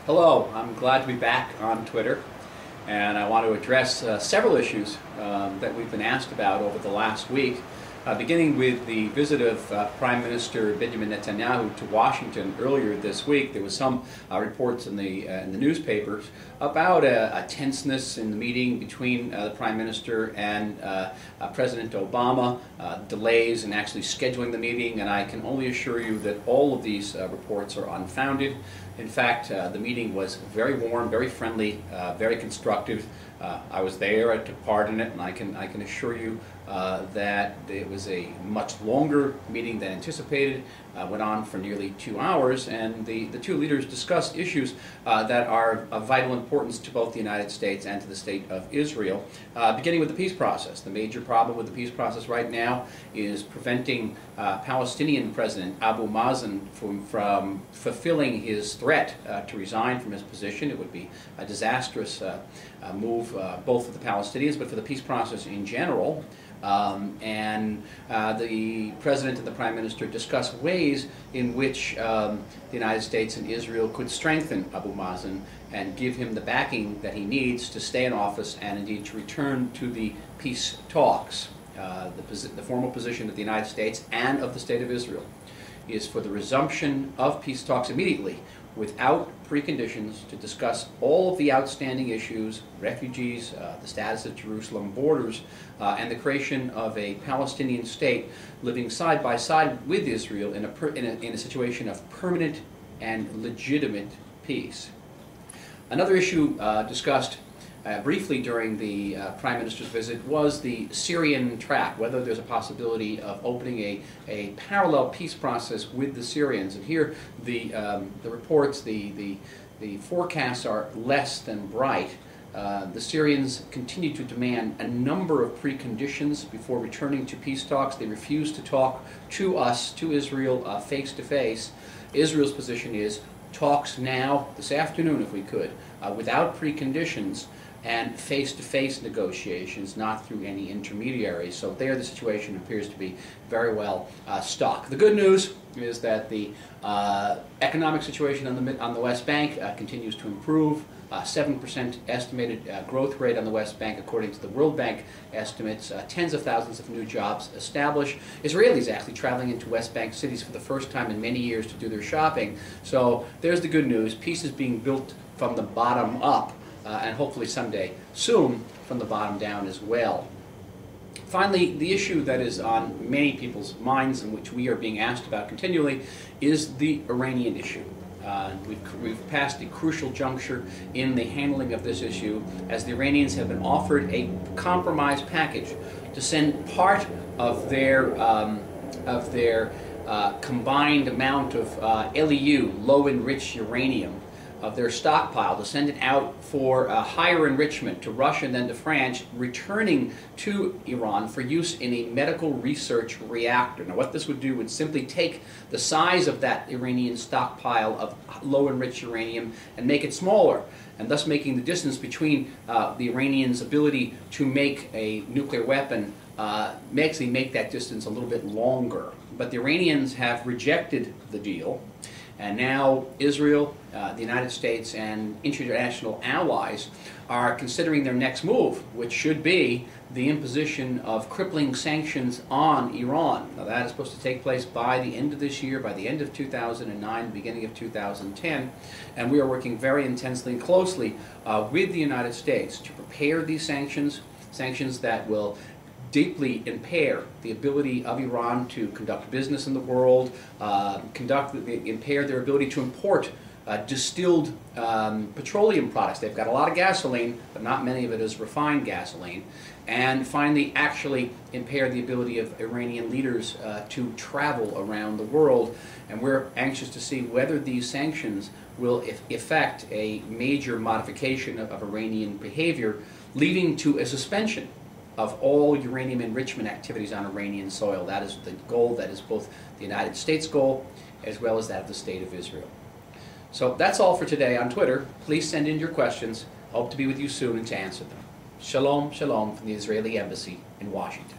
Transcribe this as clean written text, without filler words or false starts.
Hello, I'm glad to be back on Twitter, and I want to address several issues that we've been asked about over the last week, beginning with the visit of Prime Minister Binyamin Netanyahu to Washington earlier this week. There was some reports in the newspapers about a tenseness in the meeting between the Prime Minister and President Obama, delays in actually scheduling the meeting, and I can only assure you that all of these reports are unfounded. In fact, the meeting was very warm, very friendly, very constructive. I was there, I took part in it, and I can assure you that it was a much longer meeting than anticipated. Went on for nearly 2 hours, and the two leaders discussed issues that are of vital importance to both the United States and to the State of Israel, beginning with the peace process. The major problem with the peace process right now is preventing Palestinian President Abu Mazen from fulfilling his threat to resign from his position. It would be a disastrous move both for the Palestinians but for the peace process in general. The President and the Prime Minister discussed ways in which the United States and Israel could strengthen Abu Mazen and give him the backing that he needs to stay in office and indeed to return to the peace talks. The formal position of the United States and of the State of Israel is for the resumption of peace talks immediately, without preconditions, to discuss all of the outstanding issues: refugees, the status of Jerusalem borders, and the creation of a Palestinian state living side by side with Israel in a situation of permanent and legitimate peace. Another issue discussed briefly during the Prime Minister's visit was the Syrian track, whether there's a possibility of opening a parallel peace process with the Syrians. And here the reports, the forecasts are less than bright. The Syrians continue to demand a number of preconditions before returning to peace talks. They refuse to talk to us, to Israel, face to face. Israel's position is talks now, this afternoon if we could, without preconditions, and face-to-face negotiations, not through any intermediaries. So there the situation appears to be very well stuck. The good news is that the economic situation on the West Bank continues to improve. 7% estimated growth rate on the West Bank according to the World Bank estimates. Tens of thousands of new jobs established. Israelis actually traveling into West Bank cities for the first time in many years to do their shopping. So there's the good news. Peace is being built from the bottom up, and hopefully someday soon from the bottom down as well. Finally, the issue that is on many people's minds and which we are being asked about continually is the Iranian issue. We've passed a crucial juncture in the handling of this issue, as the Iranians have been offered a compromise package to send part of their combined amount of LEU, low-enriched uranium, of their stockpile, to send it out for higher enrichment to Russia and then to France, returning to Iran for use in a medical research reactor. Now what this would do would simply take the size of that Iranian stockpile of low-enriched uranium and make it smaller, and thus making the distance between the Iranians' ability to make a nuclear weapon actually make that distance a little bit longer. But the Iranians have rejected the deal. And now Israel, the United States, and international allies are considering their next move, which should be the imposition of crippling sanctions on Iran. Now that is supposed to take place by the end of this year, by the end of 2009, beginning of 2010. And we are working very intensely and closely with the United States to prepare these sanctions that will deeply impair the ability of Iran to conduct business in the world, impair their ability to import distilled petroleum products. They've got a lot of gasoline, but not many of it is refined gasoline. And finally, actually impair the ability of Iranian leaders to travel around the world. And we're anxious to see whether these sanctions will effect a major modification of Iranian behavior, leading to a suspension of all uranium enrichment activities on Iranian soil. That is the goal. That is both the United States' goal as well as that of the State of Israel. So that's all for today on Twitter. Please send in your questions. Hope to be with you soon and to answer them. Shalom, shalom from the Israeli Embassy in Washington.